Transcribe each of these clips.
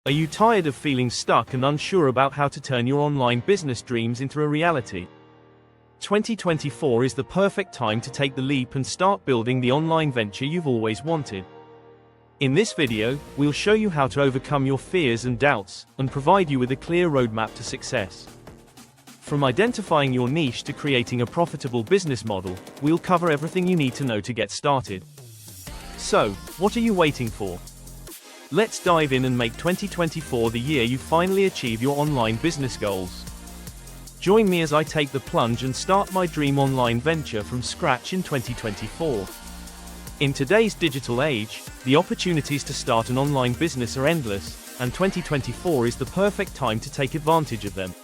Are you tired of feeling stuck and unsure about how to turn your online business dreams into a reality? 2024 is the perfect time to take the leap and start building the online venture you've always wanted. In this video, we'll show you how to overcome your fears and doubts, and provide you with a clear roadmap to success. From identifying your niche to creating a profitable business model, we'll cover everything you need to know to get started. So, what are you waiting for? Let's dive in and make 2024 the year you finally achieve your online business goals. Join me as I take the plunge and start my dream online venture from scratch in 2024. In today's digital age, the opportunities to start an online business are endless, and 2024 is the perfect time to take advantage of them.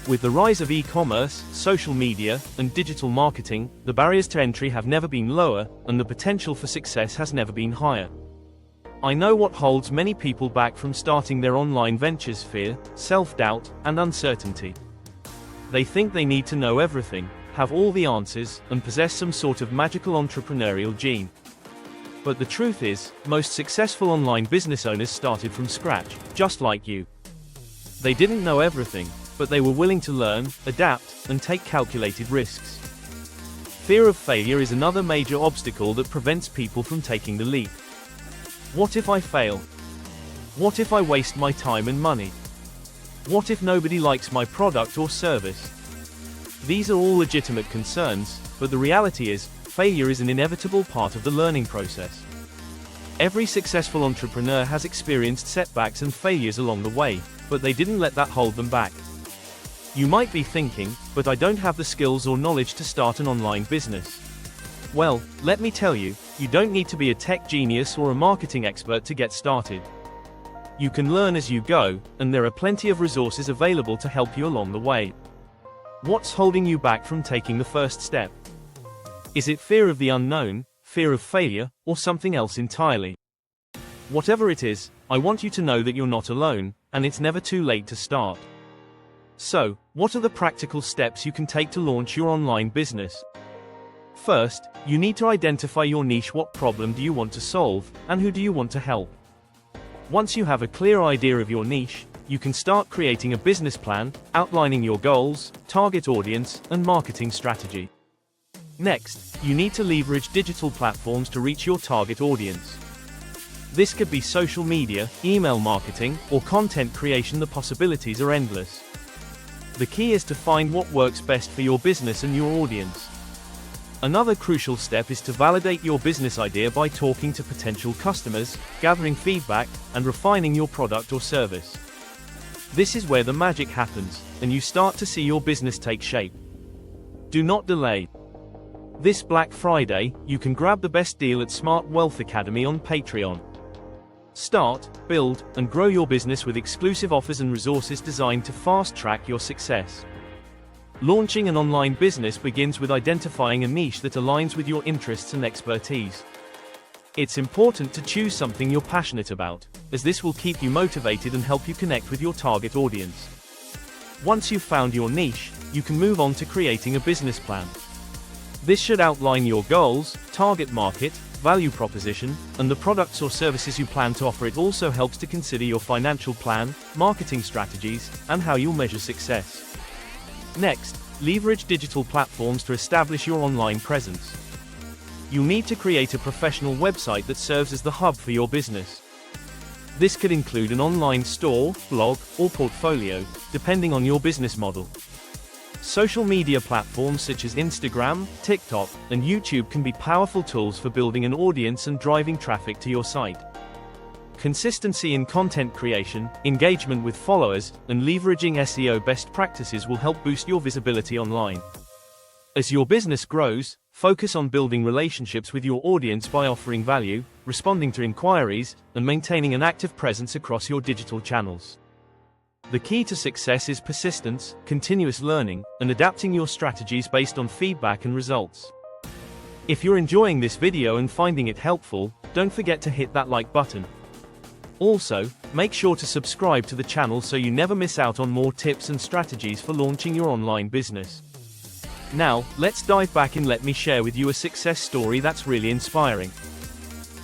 With the rise of e-commerce, social media, and digital marketing, the barriers to entry have never been lower, and the potential for success has never been higher. I know what holds many people back from starting their online ventures: fear, self-doubt, and uncertainty. They think they need to know everything, have all the answers, and possess some sort of magical entrepreneurial gene. But the truth is, most successful online business owners started from scratch, just like you. They didn't know everything, but they were willing to learn, adapt, and take calculated risks. Fear of failure is another major obstacle that prevents people from taking the leap. What if I fail? What if I waste my time and money? What if nobody likes my product or service? These are all legitimate concerns, but the reality is, failure is an inevitable part of the learning process. Every successful entrepreneur has experienced setbacks and failures along the way, but they didn't let that hold them back. You might be thinking, but I don't have the skills or knowledge to start an online business. Well, let me tell you, you don't need to be a tech genius or a marketing expert to get started. You can learn as you go, and there are plenty of resources available to help you along the way. What's holding you back from taking the first step? Is it fear of the unknown, fear of failure, or something else entirely? Whatever it is, I want you to know that you're not alone, and it's never too late to start. So, what are the practical steps you can take to launch your online business? First, you need to identify your niche. What problem do you want to solve, and who do you want to help? Once you have a clear idea of your niche, you can start creating a business plan, outlining your goals, target audience, and marketing strategy. Next, you need to leverage digital platforms to reach your target audience. This could be social media, email marketing, or content creation. The possibilities are endless. The key is to find what works best for your business and your audience. Another crucial step is to validate your business idea by talking to potential customers, gathering feedback, and refining your product or service. This is where the magic happens, and you start to see your business take shape. Do not delay. This Black Friday, you can grab the best deal at Smart Wealth Academy on Patreon. Start, build, and grow your business with exclusive offers and resources designed to fast-track your success. Launching an online business begins with identifying a niche that aligns with your interests and expertise. It's important to choose something you're passionate about, as this will keep you motivated and help you connect with your target audience. Once you've found your niche, you can move on to creating a business plan. This should outline your goals, target market, value proposition, and the products or services you plan to offer. It also helps to consider your financial plan, marketing strategies, and how you'll measure success. Next, leverage digital platforms to establish your online presence. You'll need to create a professional website that serves as the hub for your business. This could include an online store, blog, or portfolio, depending on your business model. Social media platforms such as Instagram, TikTok, and YouTube can be powerful tools for building an audience and driving traffic to your site. Consistency in content creation, engagement with followers, and leveraging SEO best practices will help boost your visibility online. As your business grows, focus on building relationships with your audience by offering value, responding to inquiries, and maintaining an active presence across your digital channels. The key to success is persistence, continuous learning, and adapting your strategies based on feedback and results. If you're enjoying this video and finding it helpful, don't forget to hit that like button. Also, make sure to subscribe to the channel so you never miss out on more tips and strategies for launching your online business. Now, let's dive back and let me share with you a success story that's really inspiring.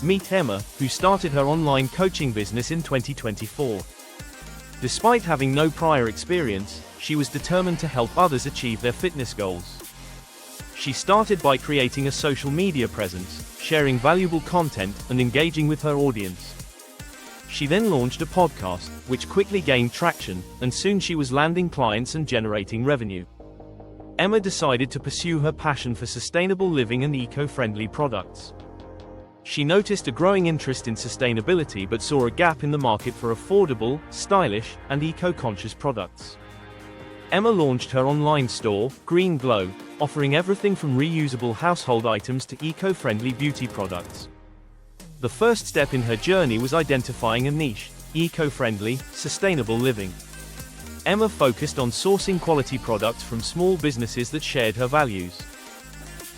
Meet Emma, who started her online coaching business in 2024. Despite having no prior experience, she was determined to help others achieve their fitness goals. She started by creating a social media presence, sharing valuable content, and engaging with her audience. She then launched a podcast, which quickly gained traction, and soon she was landing clients and generating revenue. Emma decided to pursue her passion for sustainable living and eco-friendly products. She noticed a growing interest in sustainability but saw a gap in the market for affordable, stylish, and eco-conscious products. Emma launched her online store, Green Glow, offering everything from reusable household items to eco-friendly beauty products. The first step in her journey was identifying a niche: eco-friendly, sustainable living. Emma focused on sourcing quality products from small businesses that shared her values.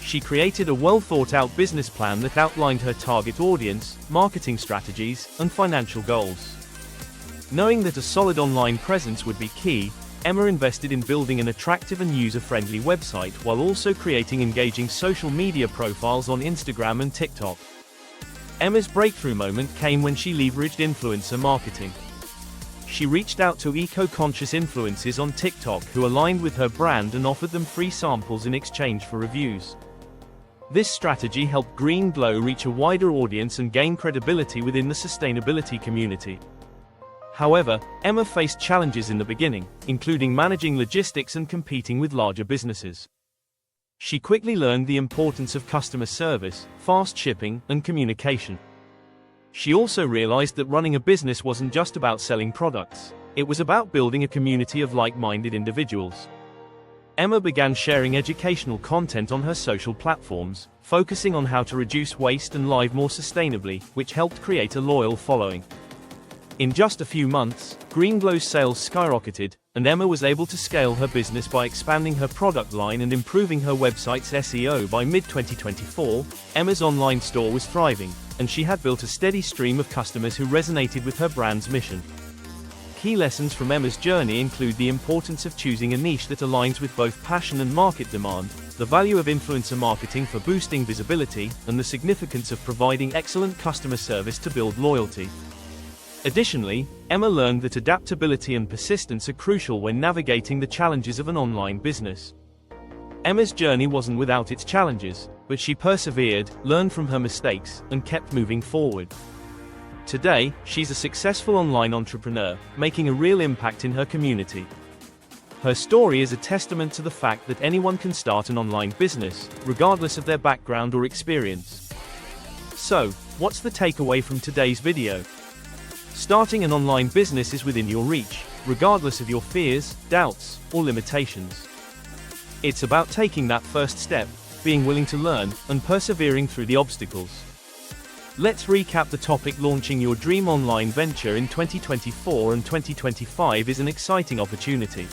She created a well-thought-out business plan that outlined her target audience, marketing strategies, and financial goals. Knowing that a solid online presence would be key, Emma invested in building an attractive and user-friendly website while also creating engaging social media profiles on Instagram and TikTok. Emma's breakthrough moment came when she leveraged influencer marketing. She reached out to eco-conscious influencers on TikTok who aligned with her brand and offered them free samples in exchange for reviews. This strategy helped Green Glow reach a wider audience and gain credibility within the sustainability community. However, Emma faced challenges in the beginning, including managing logistics and competing with larger businesses. She quickly learned the importance of customer service, fast shipping, and communication. She also realized that running a business wasn't just about selling products, it was about building a community of like-minded individuals. Emma began sharing educational content on her social platforms, focusing on how to reduce waste and live more sustainably, which helped create a loyal following. In just a few months, Green Glow's sales skyrocketed, and Emma was able to scale her business by expanding her product line and improving her website's SEO. By mid-2024, Emma's online store was thriving, and she had built a steady stream of customers who resonated with her brand's mission. Key lessons from Emma's journey include the importance of choosing a niche that aligns with both passion and market demand, the value of influencer marketing for boosting visibility, and the significance of providing excellent customer service to build loyalty. Additionally, Emma learned that adaptability and persistence are crucial when navigating the challenges of an online business. Emma's journey wasn't without its challenges, but she persevered, learned from her mistakes, and kept moving forward. Today, she's a successful online entrepreneur, making a real impact in her community. Her story is a testament to the fact that anyone can start an online business, regardless of their background or experience. So, what's the takeaway from today's video? Starting an online business is within your reach, regardless of your fears, doubts, or limitations. It's about taking that first step, being willing to learn, and persevering through the obstacles. Let's recap the topic. Launching your dream online venture in 2024 and 2025 is an exciting opportunity.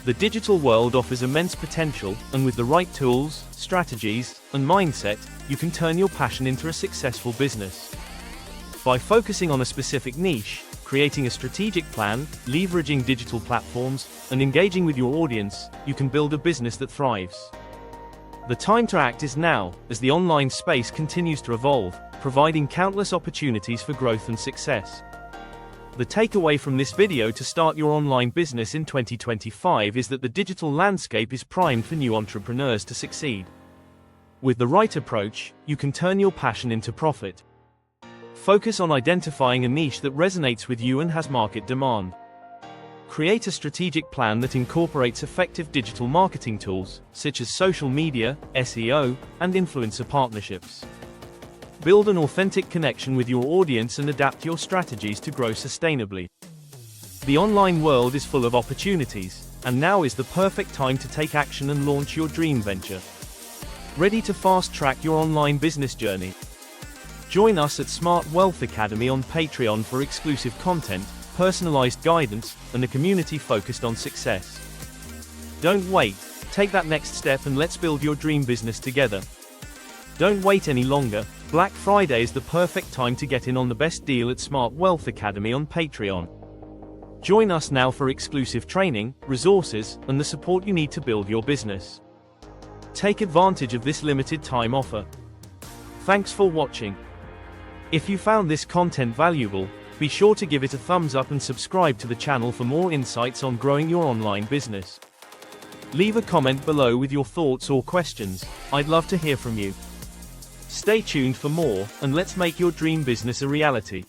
The digital world offers immense potential, and with the right tools, strategies, and mindset, you can turn your passion into a successful business. By focusing on a specific niche, creating a strategic plan, leveraging digital platforms, and engaging with your audience, you can build a business that thrives. The time to act is now, as the online space continues to evolve, providing countless opportunities for growth and success. The takeaway from this video to start your online business in 2025 is that the digital landscape is primed for new entrepreneurs to succeed. With the right approach, you can turn your passion into profit. Focus on identifying a niche that resonates with you and has market demand. Create a strategic plan that incorporates effective digital marketing tools, such as social media, SEO, and influencer partnerships. Build an authentic connection with your audience and adapt your strategies to grow sustainably. The online world is full of opportunities, and now is the perfect time to take action and launch your dream venture. Ready to fast-track your online business journey? Join us at Smart Wealth Academy on Patreon for exclusive content, personalized guidance, and a community focused on success. Don't wait, take that next step and let's build your dream business together. Don't wait any longer, Black Friday is the perfect time to get in on the best deal at Smart Wealth Academy on Patreon. Join us now for exclusive training, resources, and the support you need to build your business. Take advantage of this limited time offer. Thanks for watching. If you found this content valuable, be sure to give it a thumbs up and subscribe to the channel for more insights on growing your online business. Leave a comment below with your thoughts or questions. I'd love to hear from you. Stay tuned for more, and let's make your dream business a reality.